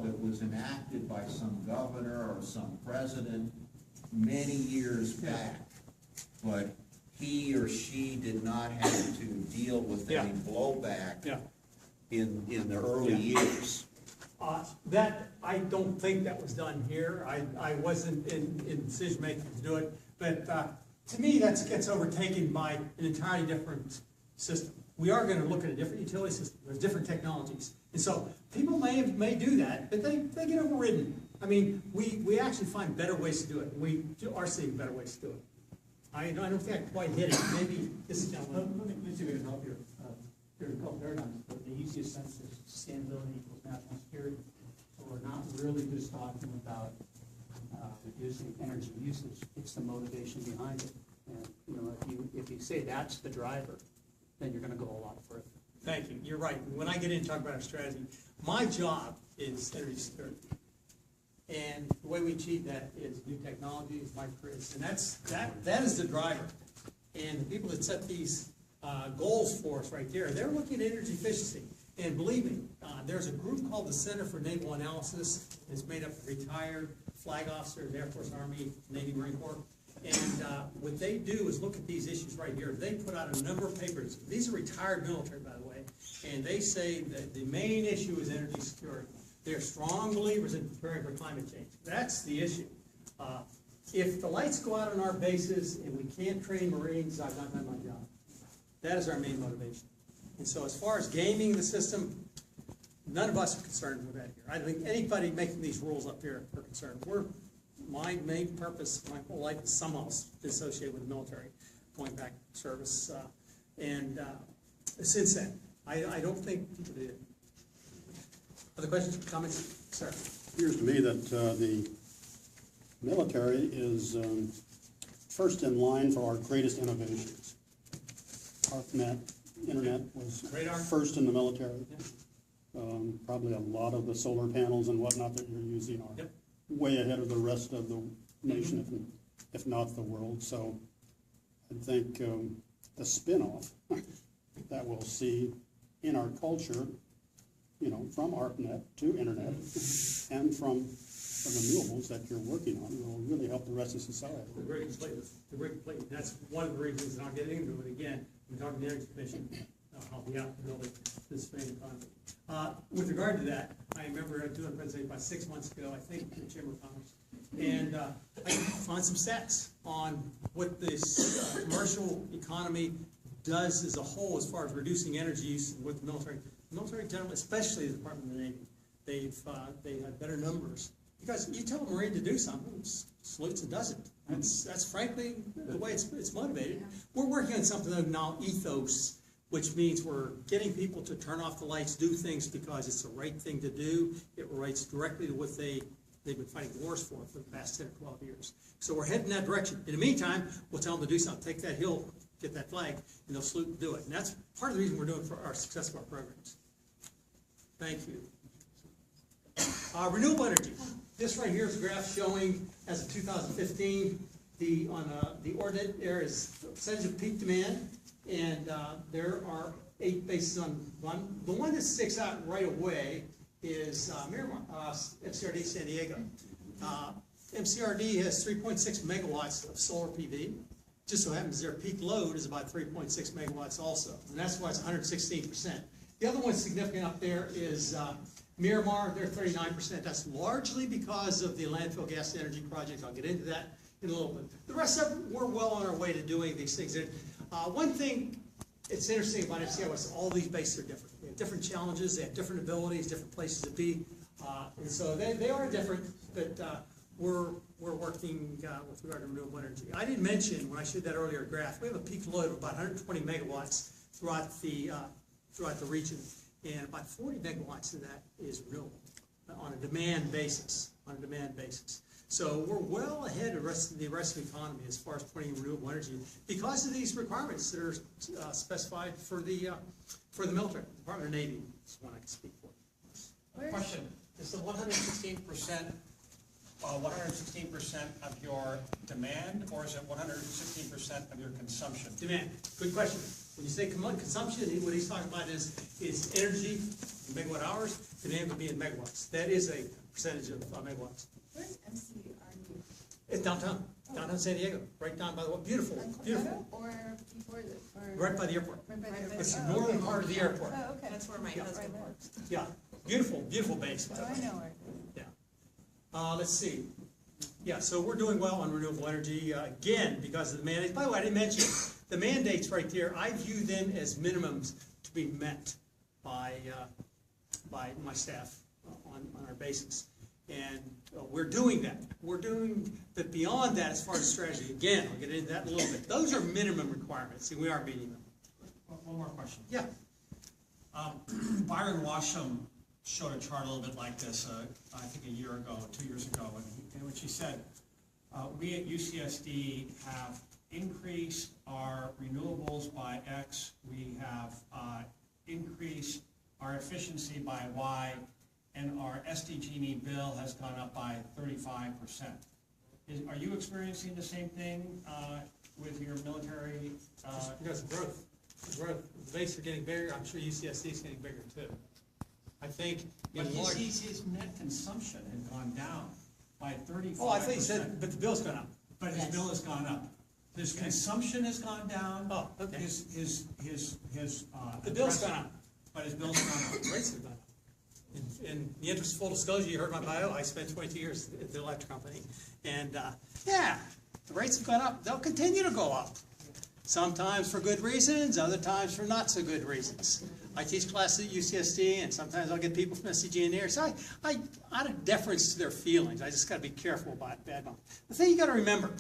that was enacted by some governor or some president many years back, but he or she did not have to deal with any blowback in the early years. That, I don't think that was done here. I wasn't in decision making to do it, but to me, that gets overtaken by an entirely different system. We are going to look at a different utility system. There's different technologies. And so people may do that, but they get overridden. I mean, we actually find better ways to do it. We are seeing better ways to do it. I don't think I quite hit it. Maybe this gentleman. Let me see if I can help you. There are a couple paradigms, but the easiest sense is sustainability equals national security. So we're not really just talking about reducing energy usage. It's the motivation behind it. And you know, if you say that's the driver, then you're going to go a lot further. Thank you. You're right. When I get in and talk about our strategy, my job is energy security. And the way we achieve that is new technologies, microgrids, and that is the driver. And the people that set these goals for us right there, they're looking at energy efficiency. And believe me, there's a group called the Center for Naval Analysis. It's made up of retired flag officers, Air Force, Army, Navy, Marine Corps. And what they do is look at these issues right here. They put out a number of papers. These are retired military, by the way. And they say that the main issue is energy security. They're strong believers in preparing for climate change. That's the issue. If the lights go out on our bases and we can't train Marines, I've not done my job. That is our main motivation. And so as far as gaming the system, none of us are concerned with that here. I don't think anybody making these rules up here are concerned. My main purpose, my whole life is somehow associated with the military, going back to service. And since then, I don't think people did it. Other questions, comments? Sir? It appears to me that the military is first in line for our greatest innovations. ARPANET, Internet was Radar. First in the military. Probably a lot of the solar panels and whatnot that you're using are way ahead of the rest of the nation, if not the world. So I think the spin-off that we'll see in our culture, you know, from ARPANET to Internet and from the renewables that you're working on will really help the rest of society. Very completely. That's one of the reasons, and I'll get into it again. We're talking to the Energy Commission. I'll be out in the building this main economy. With regard to that, I remember doing a presentation about 6 months ago, I think, in the Chamber of Commerce. And I found some stats on what this commercial economy does as a whole as far as reducing energy use with the military. The military generally, especially the Department of the Navy, they have better numbers. Because you tell a Marine to do something, salutes and does it. That's frankly the way it's motivated. We're working on something now, ethos, which means we're getting people to turn off the lights, do things because it's the right thing to do. It relates directly to what they've been fighting wars for the past 10 or 12 years. So we're heading in that direction. In the meantime, we'll tell them to do something. Take that hill, get that flag, and they'll salute and do it. And that's part of the reason we're doing for our success of our programs. Thank you. Renewable energy. This right here is a graph showing, as of 2015, the ordinate there is percentage of peak demand, and there are 8 bases on one. The one that sticks out right away is Miramar, MCRD San Diego. MCRD has 3.6 megawatts of solar PV. Just so happens their peak load is about 3.6 megawatts also, and that's why it's 116%. The other one significant up there is Miramar, they're 39%. That's largely because of the Landfill Gas Energy project. I'll get into that in a little bit. The rest of them, we're well on our way to doing these things. One thing it's interesting about FCO is all these bases are different. They have different challenges, they have different abilities, different places to be. And so they are different, but we're working with regard to renewable energy. I didn't mention, when I showed that earlier graph, we have a peak load of about 120 megawatts throughout the region. And about 40 megawatts of that is renewable on a demand basis. So we're well ahead of the rest of the economy as far as putting in renewable energy because of these requirements that are specified for the military. The Department of the Navy is one I can speak for. Question: is the 116% of your demand, or is it 116% of your consumption? Demand. Good question. When you say consumption, what he's talking about is energy, megawatt hours, demand would be in megawatts. That is a percentage of megawatts. Where's MCRU? It's downtown San Diego, right down by the, beautiful, On beautiful, Cornetto or before the, or? right by the airport. Right by the airport. It's the Oh, northern okay. part of the airport. Oh, okay. That's where my Yeah. husband Right works. Yeah, beautiful, beautiful base, by So the I way. know where it is. Yeah. Let's see. Yeah, so we're doing well on renewable energy, again, because of the mandates. By the way, I didn't mention, the mandates right there, I view them as minimums to be met by my staff on our basis. And we're doing that. We're doing, but beyond that, as far as strategy, again, I'll get into that in a little bit. Those are minimum requirements, and we are meeting them. One more question. Yeah. Byron Washam showed a chart a little bit like this, I think a year ago, 2 years ago, in which he said, we at UCSD have increased our renewables by X, we have increased our efficiency by Y, and our SDG&E bill has gone up by 35%. Are you experiencing the same thing with your military? Because of growth. The base are getting bigger. I'm sure UCSD is getting bigger too. I think But in large. his net consumption has gone down by 35%. Oh, I think you said, but the bill's gone up. But his bill has gone up. His consumption has gone down. Oh, okay. His The bill's gone up. But his bill's gone up. Rates have gone up. In the interest of full disclosure, you heard my bio, I spent 22 years at the electric company. And, yeah, the rates have gone up. They'll continue to go up. Sometimes for good reasons, other times for not so good reasons. I teach classes at UCSD, and sometimes I'll get people from SCG in there. So I out of deference to their feelings, I just got to be careful about bad mouth. The thing you got to remember,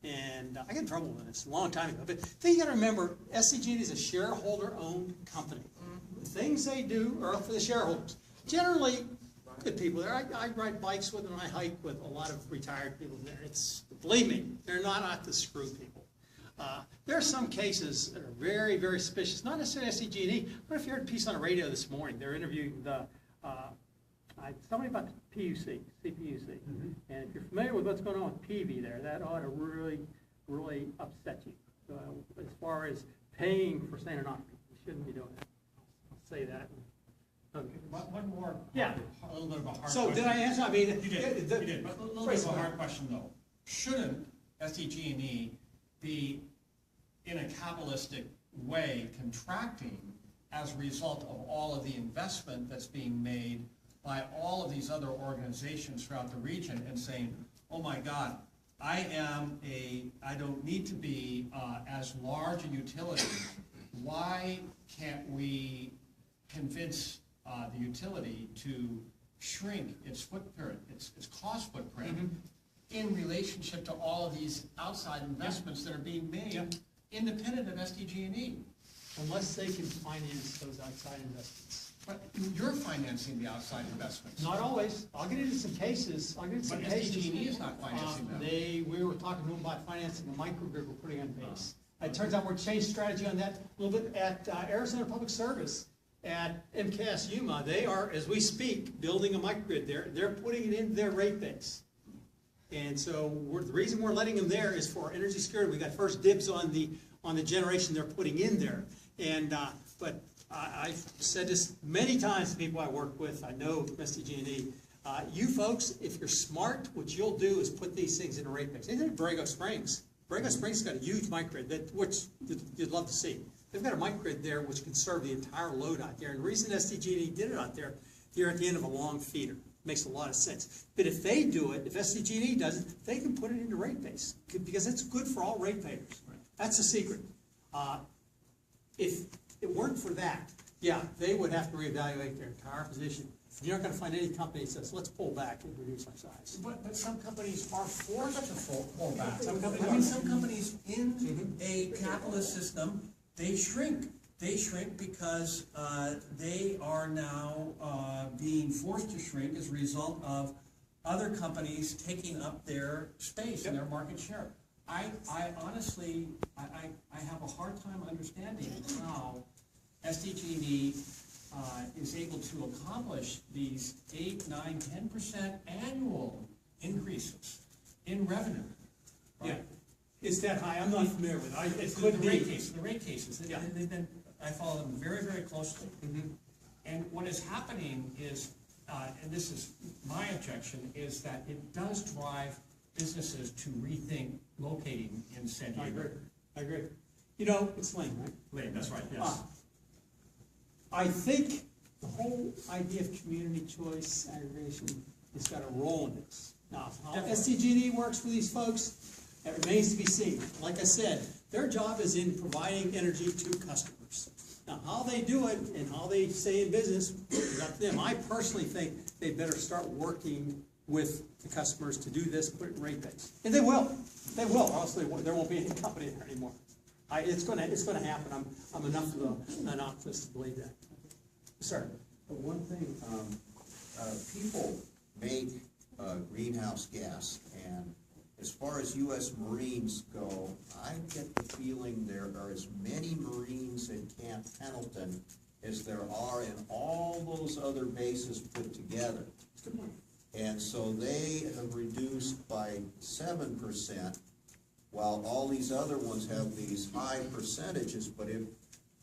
and I got in trouble with this a long time ago, but the thing you got to remember, SCG is a shareholder-owned company. The things they do are up for the shareholders. Generally, good people there. I ride bikes with them, and I hike with a lot of retired people there. Believe me, they're not out to screw people. There are some cases that are very, very suspicious, not necessarily SDG&E. What if you heard a piece on the radio this morning? They're interviewing somebody about the PUC, CPUC. And if you're familiar with what's going on with PV there, that ought to really, really upset you. As far as paying for staying in occupancy, you shouldn't be doing that. I'll say that. Okay. One more. Yeah. A little bit of a hard So question. did I answer? I mean, You did, you did, but a little bit of a hard question though. Shouldn't SDG&E be in a capitalistic way contracting as a result of all of the investment that's being made by all of these other organizations throughout the region and saying, oh my God, I don't need to be as large a utility. Why can't we convince the utility to shrink its footprint, its cost footprint, in relationship to all of these outside investments that are being made, independent of SDG&E? unless they can finance those outside investments. But you're financing the outside investments. Not always. I'll get into some cases. But SDG&E is not financing them. We were talking to them about financing a microgrid we're putting on base. It turns out we're changing strategy on that a little bit at Arizona Public Service. At MCAS Yuma, they are, as we speak, building a microgrid there. They're putting it into their rate base. And so the reason we're letting them there is for energy security. We got first dibs on the generation they're putting in there. And but I've said this many times to people I work with. I know SDG&E. You folks, if you're smart, what you'll do is put these things in a rate base. Even in Borrego Springs. Borrego Springs has got a huge microgrid which you'd love to see. They've got a microgrid there which can serve the entire load out there. And the reason SDG&E did it out there, you're at the end of a long feeder. Makes a lot of sense. But if they do it, if SDG&E does it, they can put it into rate base because it's good for all ratepayers. That's the secret. If it weren't for that, yeah, they would have to reevaluate their entire position. You're not going to find any company that says, let's pull back and reduce our size. But some companies are forced to pull back. Some companies I mean, are. some companies in a capitalist system, they shrink. They shrink because they are now being forced to shrink as a result of other companies taking up their space and their market share. I honestly, I have a hard time understanding how SDG&E is able to accomplish these 8, 9, 10% annual increases in revenue. Yeah. It's that high, I'm not familiar with it, it The could rate be. cases, the rate cases, Yeah. they've been, I follow them very, very closely. Mhm. And what is happening is, and this is my objection, is that it does drive businesses to rethink locating in San I Diego. agree, I agree. You know, it's Lane, right? Lane, that's right, yes. Ah. I think the whole idea of community choice aggregation has got a role in this. Now, how Definitely. SDG&E works for these folks, it remains to be seen. Like I said, their job is in providing energy to customers. Now, how they do it and how they stay in business is up to them. I personally think they better start working with the customers to do this, put it in rate base. And they will, or else there won't be any company there anymore. It's gonna happen, I'm enough of an optimist to believe that. Sir? But one thing, people make greenhouse gas, and as far as US Marines go, I get the feeling there are as many Marines in Camp Pendleton as there are in all those other bases put together. And so they have reduced by 7%, while all these other ones have these high percentages. But if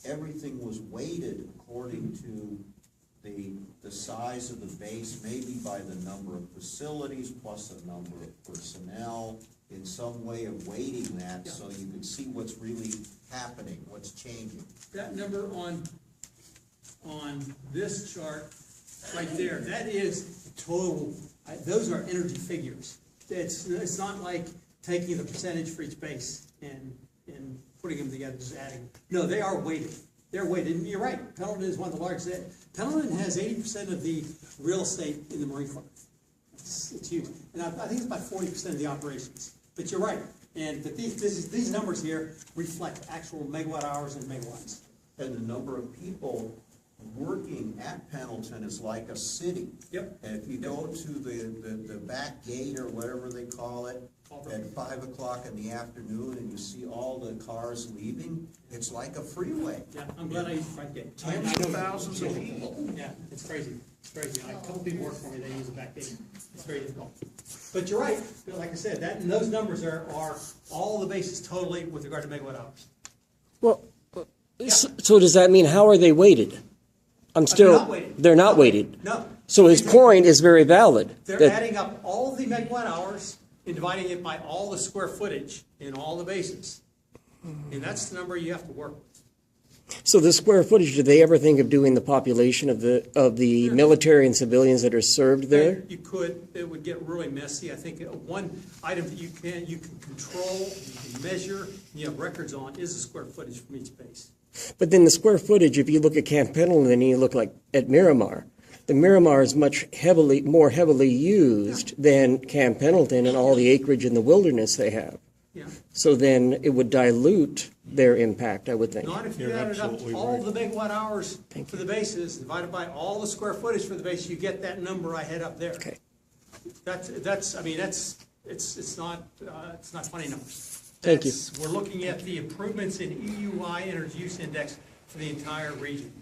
everything was weighted according to the size of the base, maybe by the number of facilities plus the number of personnel, in some way of weighting that, so you can see what's really happening, what's changing. That number on this chart right there, that is total, those are energy figures. It's not like taking the percentage for each base and putting them together, just adding. No, they are weighted. They're weighted, and you're right, Pendleton is one of the largest. Pendleton has 80% of the real estate in the Marine Corps. It's huge, and I think it's about 40% of the operations. But you're right, but these numbers here reflect actual megawatt hours and megawatts. And the number of people working at Pendleton is like a city. Yep. And if you go to the back gate or whatever they call it, at 5 o'clock in the afternoon, and you see all the cars leaving, it's like a freeway. Yeah, I'm glad I used the front gate. Tens of thousands of people. Yeah, it's crazy, it's crazy. A couple people work for me, they use the back gate. It's very difficult. But you're right, like I said, and those numbers are all the bases totally with regard to megawatt hours. Well, so does that mean how are they weighted? They're not weighted. No. So his point is very valid. They're that- adding up all the megawatt hours and dividing it by all the square footage in all the bases. And that's the number you have to work with. So the square footage, do they ever think of doing the population of the military and civilians that are served there? You could, it would get really messy. I think one item that you can control, you can measure, and you have records on is the square footage from each base. But then the square footage, if you look at Camp Pendleton and you look at Miramar, the Miramar is much more heavily used than Camp Pendleton and all the acreage in the wilderness they have. Yeah. So then it would dilute their impact, I would think. Not if you You're added up absolutely all right. the megawatt hours for the bases, divided by all the square footage for the base, you get that number I had up there. Okay. It's not funny numbers. Thank you. We're looking at the improvements in EUI Energy Use Index for the entire region.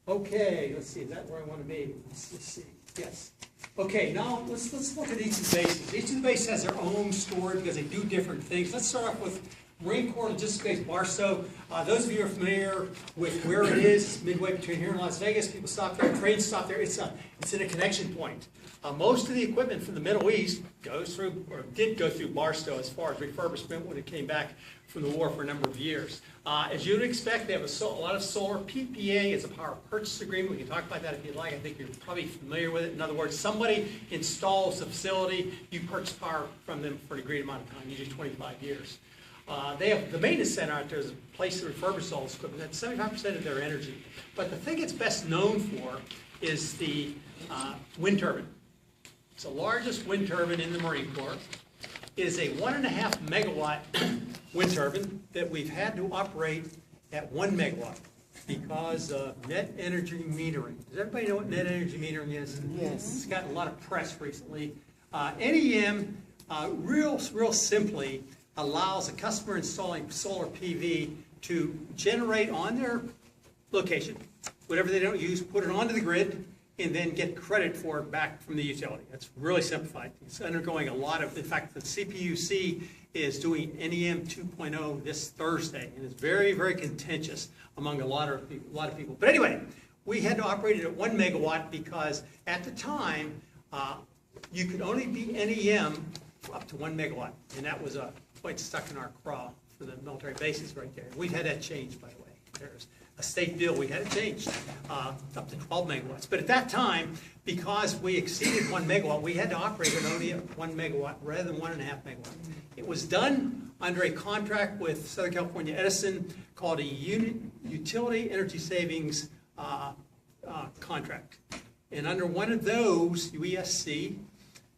Okay, let's see, is that where I want to be? Let's see, yes. Okay, now let's look at each of the bases. Each of the bases has their own story because they do different things. Let's start off with Marine Corps Logistics Base Bartow. Those of you who are familiar with where it is, midway between here and Las Vegas, people stop there, trains stop there. It's in a connection point. Most of the equipment from the Middle East goes through, or did go through Barstow as far as refurbishment when it came back from the war for a number of years. As you'd expect, they have a lot of solar. PPA is a power purchase agreement. We can talk about that if you'd like. I think you're probably familiar with it. In other words, somebody installs a facility, you purchase power from them for an agreed amount of time, usually 25 years. They have the maintenance center out there is a place to refurbish all this equipment. That's 75% of their energy. But the thing it's best known for is the wind turbine. It's the largest wind turbine in the Marine Corps. It is a 1.5 megawatt wind turbine that we've had to operate at 1 megawatt because of net energy metering. Does everybody know what net energy metering is? Yes. It's gotten a lot of press recently. NEM, real simply, allows a customer installing solar PV to generate on their location, whatever they don't use, put it onto the grid, and then get credit for it back from the utility. That's really simplified. It's undergoing a lot of, in fact, the CPUC is doing NEM 2.0 this Thursday, and it's very, very contentious among a lot of people. But anyway, we had to operate it at 1 megawatt because at the time, you could only be NEM up to 1 megawatt, and that was a point stuck in our craw for the military bases right there. We've had that changed, by the way. There's a state bill, we had it changed up to 12 megawatts. But at that time, because we exceeded 1 megawatt, we had to operate it only at 1 megawatt rather than 1.5 megawatt. It was done under a contract with Southern California Edison called a Utility Energy Savings contract. And under one of those, UESC,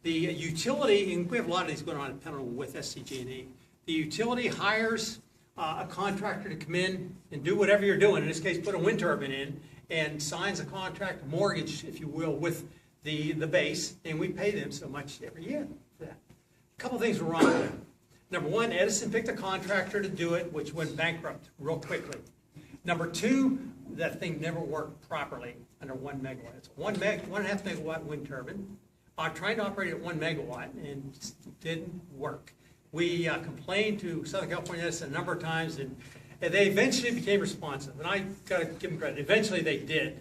the utility, and we have a lot of these going on in Pendleton with SCG&E, the utility hires a contractor to come in and do whatever you're doing, in this case, put a wind turbine in, and signs a contract, mortgage, if you will, with the base, and we pay them so much every year for that. A couple things were wrong with that. Number one, Edison picked a contractor to do it, which went bankrupt real quickly. Number two, that thing never worked properly under 1 megawatt. It's a 1.5 megawatt wind turbine. Trying to operate at 1 megawatt and just didn't work. We complained to Southern California Edison a number of times, and they eventually became responsive. And I got to give them credit. Eventually, they did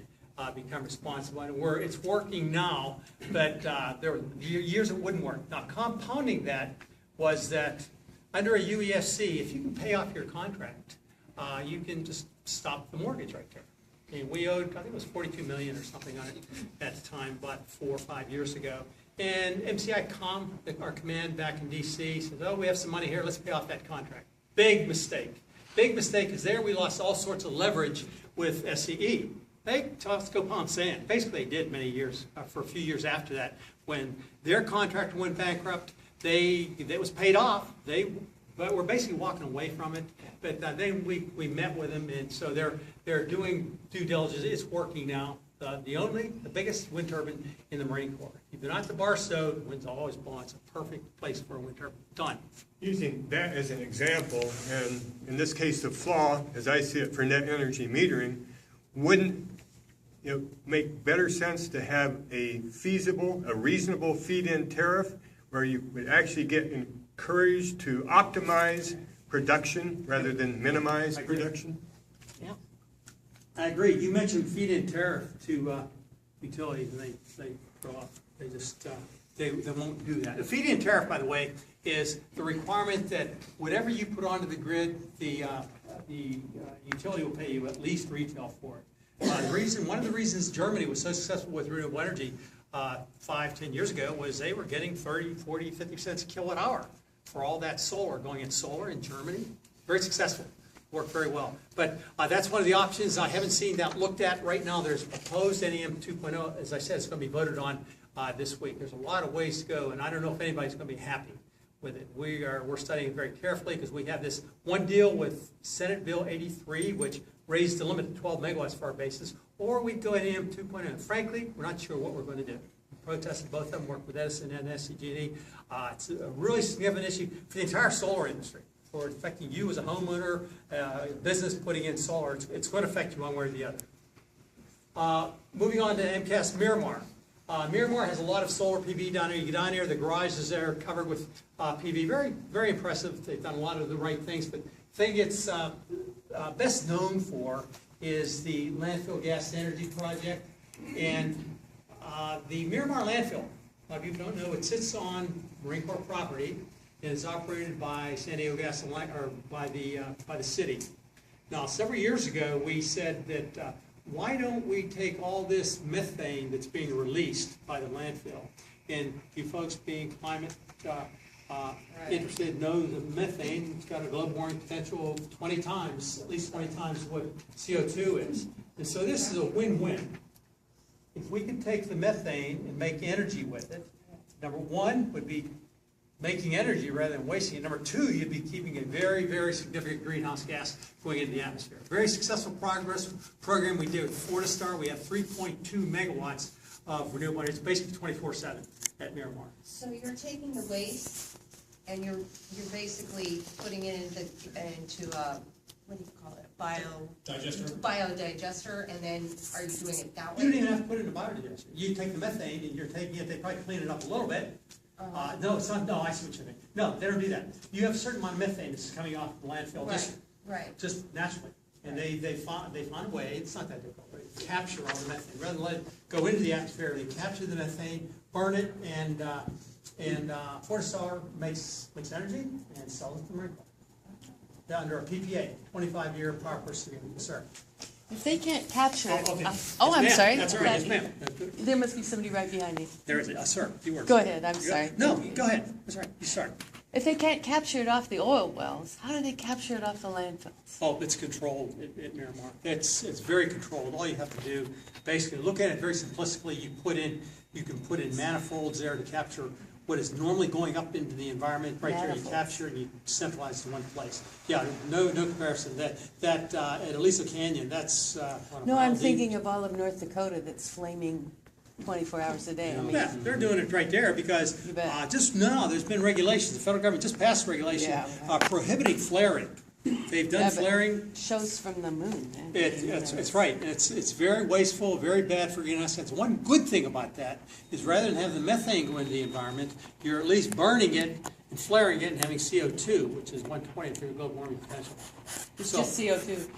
become responsive, and it's working now. But there were years it wouldn't work. Now, compounding that was that under a UESC, if you can pay off your contract, you can just stop the mortgage right there. And we owed, I think it was $42 million or something on it at the time, but 4 or 5 years ago. And MCI our command back in DC, says, oh, we have some money here, let's pay off that contract. Big mistake. Big mistake, because there we lost all sorts of leverage with SCE. They told us to go pound sand. Basically, they did many years, for a few years after that. When their contractor went bankrupt, it was paid off. But we're basically walking away from it. But then we met with them, and so they're doing due diligence. It's working now. The biggest wind turbine in the Marine Corps. If you're not the Bartow, the wind's always blowing. It's a perfect place for a wind turbine. Done. Using that as an example, and in this case the flaw, as I see it for net energy metering, wouldn't it make better sense to have a reasonable feed-in tariff where you would actually get encouraged to optimize production rather than minimize production? Yeah, I agree. You mentioned feed-in tariff to utilities, and they throw off. They just they won't do that. The feed-in tariff, by the way, is the requirement that whatever you put onto the grid, the utility will pay you at least retail for it. One of the reasons Germany was so successful with renewable energy 5-10 years ago was they were getting 30, 40, 50 cents a kilowatt hour for all that solar going in solar in Germany. Very successful. Worked very well. But that's one of the options. I haven't seen that looked at right now. There's proposed NEM 2.0. As I said, it's going to be voted on this week. There's a lot of ways to go, and I don't know if anybody's going to be happy with it. We're studying it very carefully because we have this one deal with Senate Bill 83, which raised the limit to 12 megawatts for our bases, or we go NEM 2.0. Frankly, we're not sure what we're going to do. We protested both of them, worked with Edison and SCG&E. It's a really significant issue for the entire solar industry. For affecting you as a homeowner, business putting in solar, it's going to affect you one way or the other. Moving on to MCAS Miramar. Miramar has a lot of solar PV down there. You get down here, the garages there are covered with PV. Very, very impressive. They've done a lot of the right things, but the thing it's best known for is the Landfill Gas Energy project. And the Miramar landfill, a lot of people don't know, it sits on Marine Corps property. And is operated by San Diego Gas and Light, or by the city. Now, several years ago, we said that why don't we take all this methane that's being released by the landfill, and you folks being climate interested know that methane has got a global warming potential of 20 times, at least 20 times what CO2 is. And so this is a win-win. If we can take the methane and make energy with it, number one would be making energy rather than wasting it. Number two, you'd be keeping a very, very significant greenhouse gas going into the atmosphere. Very successful program we did with Fortistar. We have 3.2 megawatts of renewable energy. It's basically 24/7 at Miramar. So you're taking the waste and you're basically putting it into what do you call it, bio? Digester? Biodigester, and then are you doing it that way? You don't even have to put it in a biodigester. You take the methane and you're taking it, they probably clean it up a little bit. No, it's not, no, I see what you mean. No, they don't do that. You have a certain amount of methane that's coming off the landfill, Right. just naturally. And they find a way, it's not that difficult, right? Capture all the methane, rather than let it go into the atmosphere, they capture the methane, burn it, and Fortistar makes energy and sells it to Marine Corps. Under a PPA, 25-year power purchase agreement, sir. If they can't capture it, Okay. I'm Yes, sorry. ma'am. That's all right, yes, ma'am. There must be somebody right behind me. There is, sir, few words. Go ahead, I'm sorry. No, go ahead, that's all right, you start. If they can't capture it off the oil wells, how do they capture it off the landfills? Oh, it's controlled at Miramar. It's very controlled. All you have to do, basically, look at it very simplistically. You can put in manifolds there to capture what is normally going up into the environment. Right there, you capture and you centralize it in one place. Yeah, no comparison. That at Aliso Canyon, that's No, I'm thinking of all of North Dakota that's flaming 24 hours a day. I mean, Yeah, they're doing it right there because You bet. there's been regulations. The federal government just passed regulation prohibiting flaring. They've done yeah, but flaring. shows from the moon. Man. It's right. It's very wasteful, very bad for greenhouse gases. One good thing about that is rather than have the methane go into the environment, you're at least burning it and flaring it and having CO2, which is 1/20th of your global warming potential. It's So, just CO2.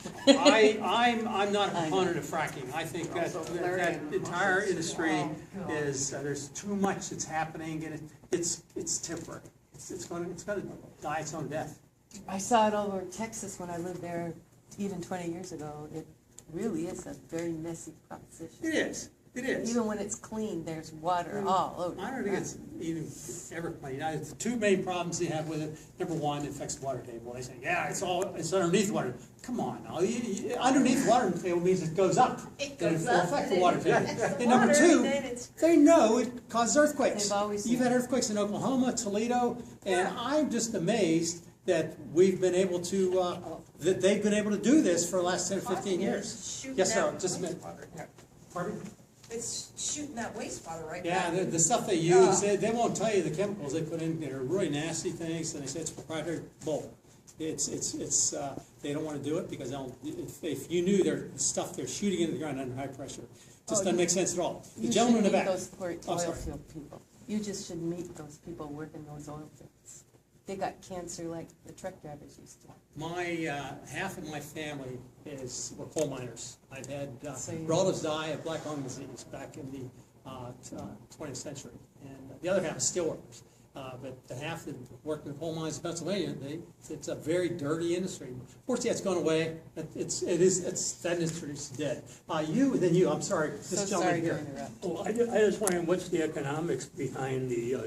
I'm not a proponent of fracking. I think that entire industry is there's too much that's happening and it's temporary. It's going to die its own death. I saw it all over Texas when I lived there even 20 years ago. It really is a very messy proposition. It is. It is. Even when it's clean, there's water all over. I don't think it's even ever clean. The two main problems they have with it, number one, it affects the water table. They say, yeah, it's underneath the water. Come on now, underneath the water table means it goes up. It Then goes will up, affect and the water it table. affects the And number water, two, and then it's- they know it causes earthquakes. They've always You've said had earthquakes in Oklahoma, Toledo, and I'm just amazed that we've been able to, that they've been able to do this for the last 10 or 15 years. Shooting Yes, sir, that just a minute. wastewater. Pardon? It's shooting that wastewater right Yeah, back. the stuff they use, they won't tell you the chemicals they put in, they're really nasty things, and they say it's proprietary bull. It's, they don't wanna do it because if you knew their stuff they're shooting into the ground under high pressure, it just doesn't make sense at all. The You gentleman in should the meet back. those poor Oh, oil sorry. field people. You just should meet those people working those oil fields. They got cancer like the truck drivers used to. Half of my family were coal miners. I've had So you- relatives die of black lung disease back in the 20th century, and the other half is steel workers. But the half that worked in the coal mines in Pennsylvania, it's a very dirty industry. Fortunately, it's gone away. That industry's dead. I'm sorry, So this sorry gentleman to here. interrupt. Well, I just wondering, what's the economics behind the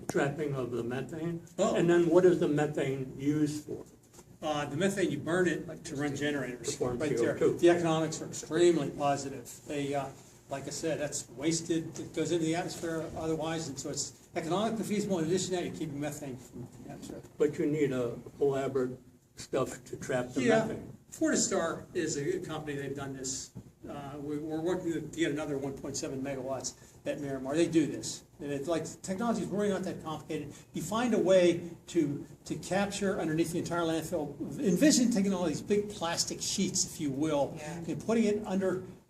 trapping of the methane? Oh. And then what is the methane used for? The methane, you burn it to run generators. To form Right there. CO2. The economics are extremely positive. They, like I said, that's wasted, it goes into the atmosphere otherwise, and so it's economically feasible. In addition to that, you're keeping methane from the atmosphere. But you need a elaborate stuff to trap the Yeah, methane. Fortistar is a good company, they've done this. We're working to get another 1.7 megawatts at Miramar. They do this. And it's like, technology is really not that complicated. You find a way to capture underneath the entire landfill. Envision taking all these big plastic sheets, if you will, and putting it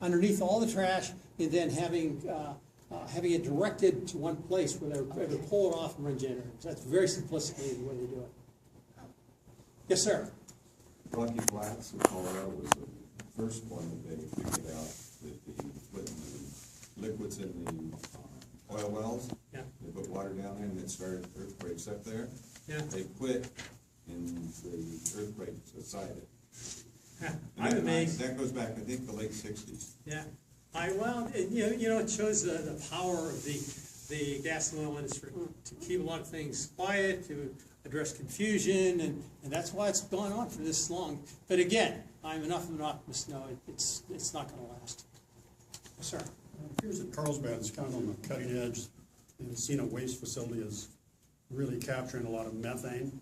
underneath all the trash, and then having it directed to one place where they're able to pull it off and run generators. That's very simplistically the way they do it. Yes, sir. Rocky Flats in Colorado was the first one that they figured out that putting the liquids in the oil wells. Yeah. They put water down there and it started earthquakes up there. Yeah. They quit and the earthquake subsided. Yeah, And I'm amazed. That goes back, I think, the late 60s. Yeah, it shows the power of the gas and oil industry to keep a lot of things quiet, to address confusion, and that's why it's gone on for this long. But again, I'm enough of an optimist to know it's not gonna last. Yes, sir. It appears that Carlsbad is kind of on the cutting edge. The Encino Waste Facility is really capturing a lot of methane,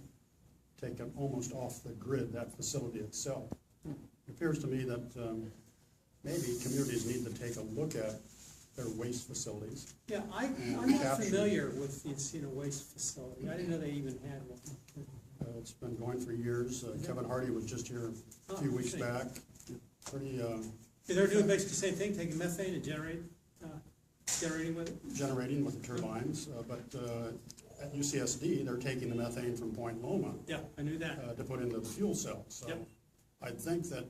taken almost off the grid, that facility itself. It appears to me that maybe communities need to take a look at their waste facilities. Yeah, I'm not familiar with the Encino Waste Facility. I didn't know they even had one. It's been going for years. Kevin Hardy was just here a few weeks back. Pretty, They're doing basically the same thing, taking methane and generating with it? generating with the turbines, but at UCSD, they're taking the methane from Point Loma Yeah, I knew that. to put into the fuel cells. So Yep. I think that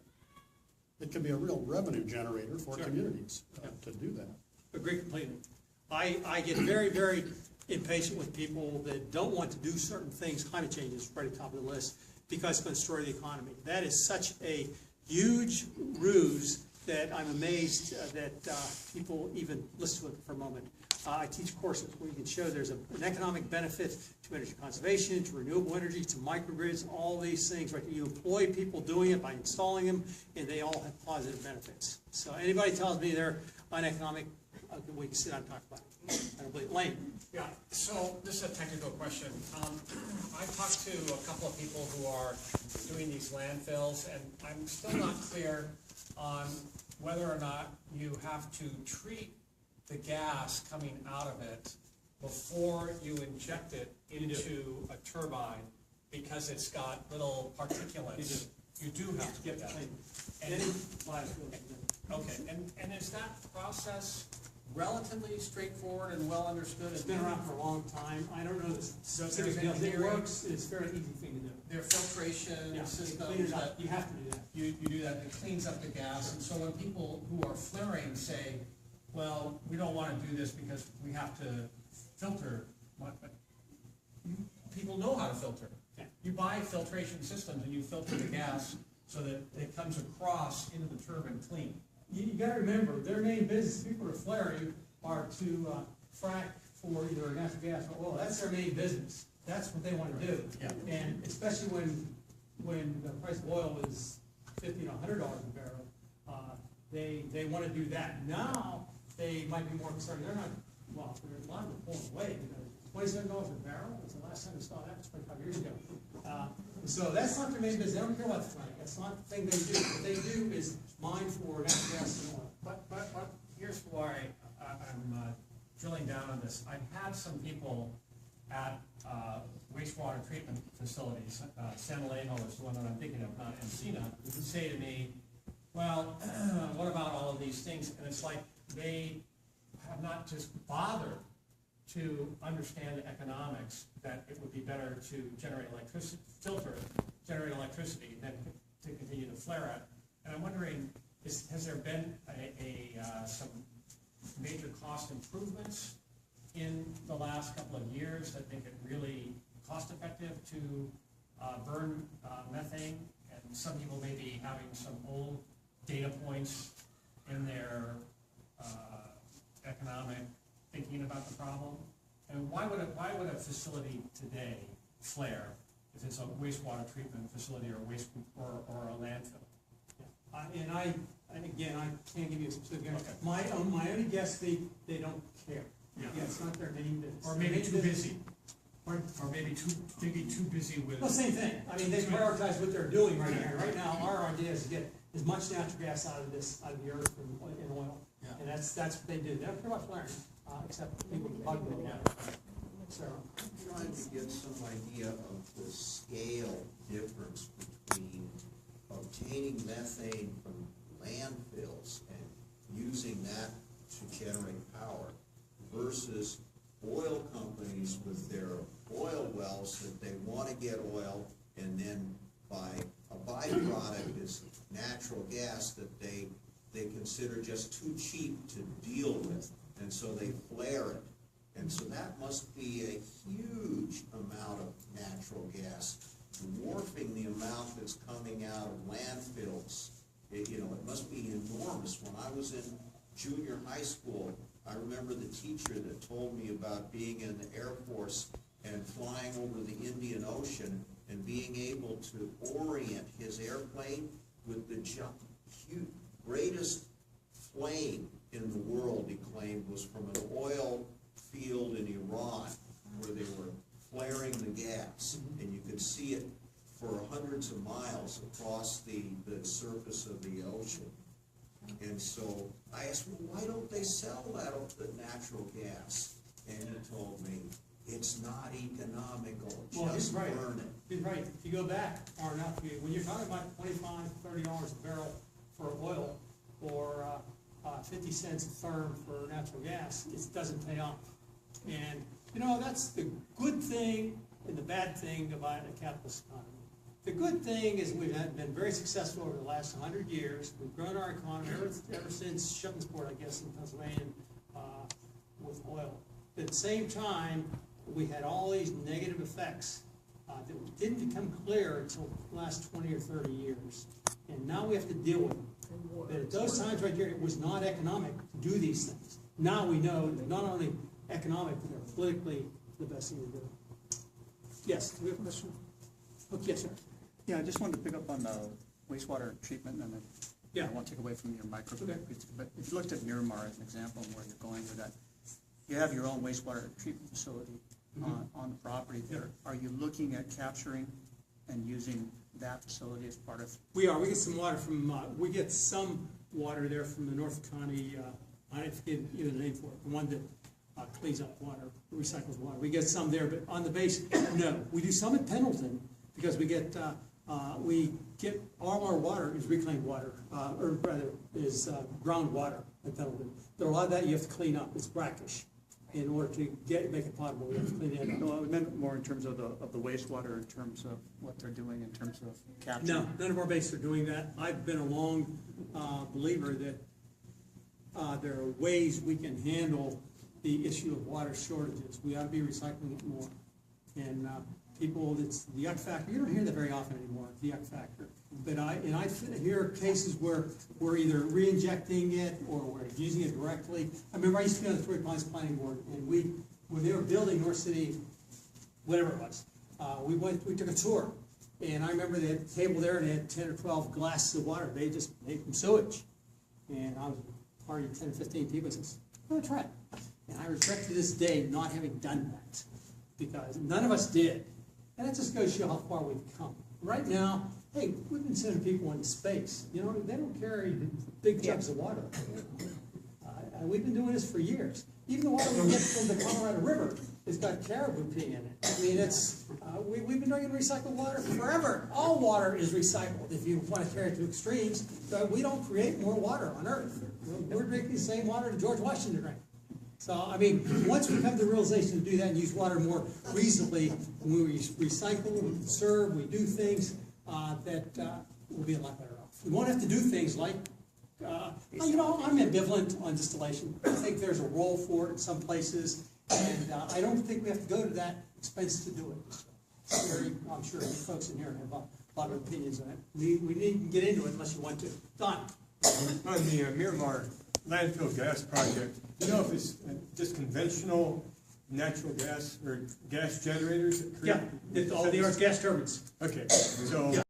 it could be a real revenue generator for Sure. communities Yep. to do that. Agree completely. I get very, very impatient with people that don't want to do certain things. Climate change is right at the top of the list because it's going to destroy the economy. That is such a huge ruse that I'm amazed that people even listen to it for a moment. I teach courses where you can show there's an economic benefit to energy conservation, to renewable energy, to microgrids, all these things, right? You employ people doing it by installing them, and they all have positive benefits. So anybody tells me they're uneconomic, we can sit down and talk about it. I don't believe it. Lane? Yeah, so this is a technical question. I talked to a couple of people who are doing these landfills, and I'm still not clear on whether or not you have to treat the gas coming out of it before you inject it into a turbine, because it's got little particulates. You do have to do that. Okay, and is that process relatively straightforward and well understood? It's been around for a long time. I don't know the specific there's details. It engineering. works. It's a very easy thing to do. There are filtration Yeah, systems clean it that up. You have to do that. you do that, it cleans up the gas, and so when people who are flaring say, well, we don't wanna do this because we have to filter, people know how to filter. Yeah. You buy filtration systems and you filter the gas so that it comes across into the turbine clean. You gotta remember, their main business, people who are flaring, are to frack for either natural gas or oil. That's their main business. That's what they wanna do. Yeah. And especially when the price of oil is $50 to $100 a barrel, they wanna do that. Now, they might be more concerned, they're not, well, there's a lot of them pulling away, because $27 a barrel was the last time we saw that, was 25 years ago. So that's not their main business, they don't care about the flaring, that's not the thing they do. What they do is mine for natural gas and oil. But here's why I'm drilling down on this. I've had some people at wastewater treatment facilities, San Alejo is the one that I'm thinking of, not Encina, say to me, well, what about all of these things? And it's like they have not just bothered to understand the economics, that it would be better to generate electricity, generate electricity than to continue to flare it. And I'm wondering, has there been some major cost improvements in the last couple of years that make it really cost effective to burn methane? And some people may be having some old data points in their economic thinking about the problem. And why would a facility today flare if it's a wastewater treatment facility or a landfill? And again, I can't give you a specific answer. My only guess, they don't care. Yeah. It's not their main business. Or maybe too busy. Pardon? Or maybe too busy with. Well, same thing. I mean, they prioritize what they're doing right here. Right now, our idea is to get as much natural gas out of the earth and oil. Yeah. And that's what they do. They don't care about flaring, except people bug them. Sarah? I'm trying to get some idea of the scale difference between obtaining methane from landfills and using that to generate power versus oil companies with their oil wells that they want to get oil, and then by a byproduct is natural gas that they consider just too cheap to deal with, and so they flare it. And so that must be a huge amount of natural gas, dwarfing the amount that's coming out of landfills. It must be enormous. When I was in junior high school, I remember the teacher that told me about being in the Air Force and flying over the Indian Ocean and being able to orient his airplane with the greatest flame in the world, he claimed, was from an oil field in Iran where they were flaring the gas, and you could see it for hundreds of miles across the surface of the ocean. And so I asked, well, why don't they sell that natural gas? And he told me, it's not economical, Well, he's just right. burn it. He's right. If you go back far enough, when you're talking about $25, $30 a barrel for oil, or 50 cents a therm for natural gas, it doesn't pay off. And, you know, that's the good thing and the bad thing about a capitalist economy. The good thing is we've been very successful over the last 100 years. We've grown our economy ever since Shippingsport, I guess, in Pennsylvania, with oil. At the same time, we had all these negative effects that didn't become clear until the last 20 or 30 years. And now we have to deal with them. But at those times right here, it was not economic to do these things. Now we know they're not only economic, but they're politically the best thing to do. Yes, do we have a question? Okay, yes, sir. Yeah, I just wanted to pick up on the wastewater treatment, and Yeah. I won't take away from your micro. Okay. But if you looked at Miramar as an example of where you're going with that, you have your own wastewater treatment facility on the property there. Are you looking at capturing and using that facility as part of? We are. We get some water from, we get some water there from the North County, I forget even the name for it, the one that cleans up water, recycles water. We get some there, but on the base, no. We do some at Pendleton, because we get all our water is reclaimed water, or rather, is groundwater at Pendleton. But a lot of that you have to clean up. It's brackish. In order to make it potable, we have to clean it up. No, I meant more in terms of the wastewater, in terms of what they're doing in terms of capturing. No, none of our bases are doing that. I've been a long believer that there are ways we can handle the issue of water shortages. We ought to be recycling it more. And people, it's the yuck factor. You don't hear that very often anymore, the yuck factor. But I hear cases where we're either re-injecting it or we're using it directly. I remember I used to be on the Three Pines Planning Board, and when they were building North City, whatever it was, we took a tour. And I remember they had a table there, and they had 10 or 12 glasses of water. They just made from sewage. And I was part of 10 or 15 people, and says, I'm gonna try it. And I regret to this day not having done that, because none of us did. And that just goes to show how far we've come. Right now, hey, we've been sending people into space. You know, they don't carry big jugs of water. We've been doing this for years. Even the water we get from the Colorado River has got caribou pee in it. I mean, we've been doing recycled water forever. All water is recycled if you want to carry it to extremes. We don't create more water on Earth. We're drinking the same water that George Washington drank. So, I mean, once we come to the realization to do that and use water more reasonably, when we recycle, we conserve, we do things, we'll be a lot better off. We won't have to do things like, you know, I'm ambivalent on distillation. I think there's a role for it in some places, and I don't think we have to go to that expense to do it. So, I'm sure you folks in here have a lot of opinions on it. We needn't get into it unless you want to. Don? On the Miramar landfill gas project, you know if it's just conventional natural gas or gas generators that create? Yeah, all the gas turbines. Okay, so